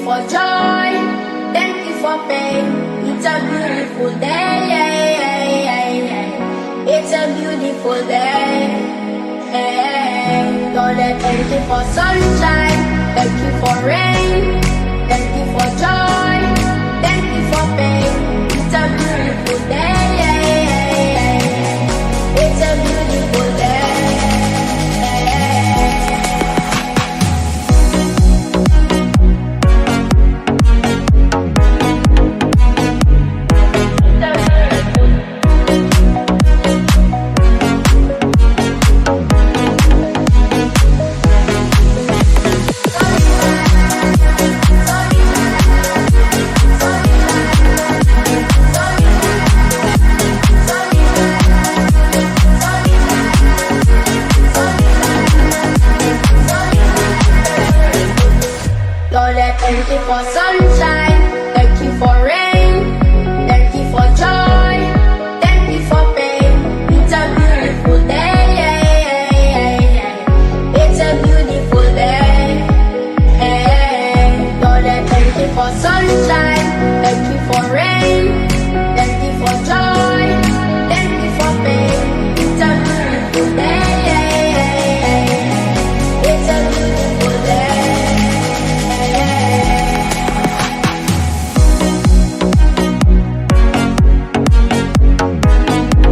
for joy, thank you for pain. It's a beautiful day. It's a beautiful day. Lord, I thank you for sunshine, thank you for rain, thank you for joy, thank you for pain. It's a beautiful day. It's a beautiful day. Lord, I thank you for sunshine, thank you for rain, thank you for joy, thank you for pain. It's a beautiful day.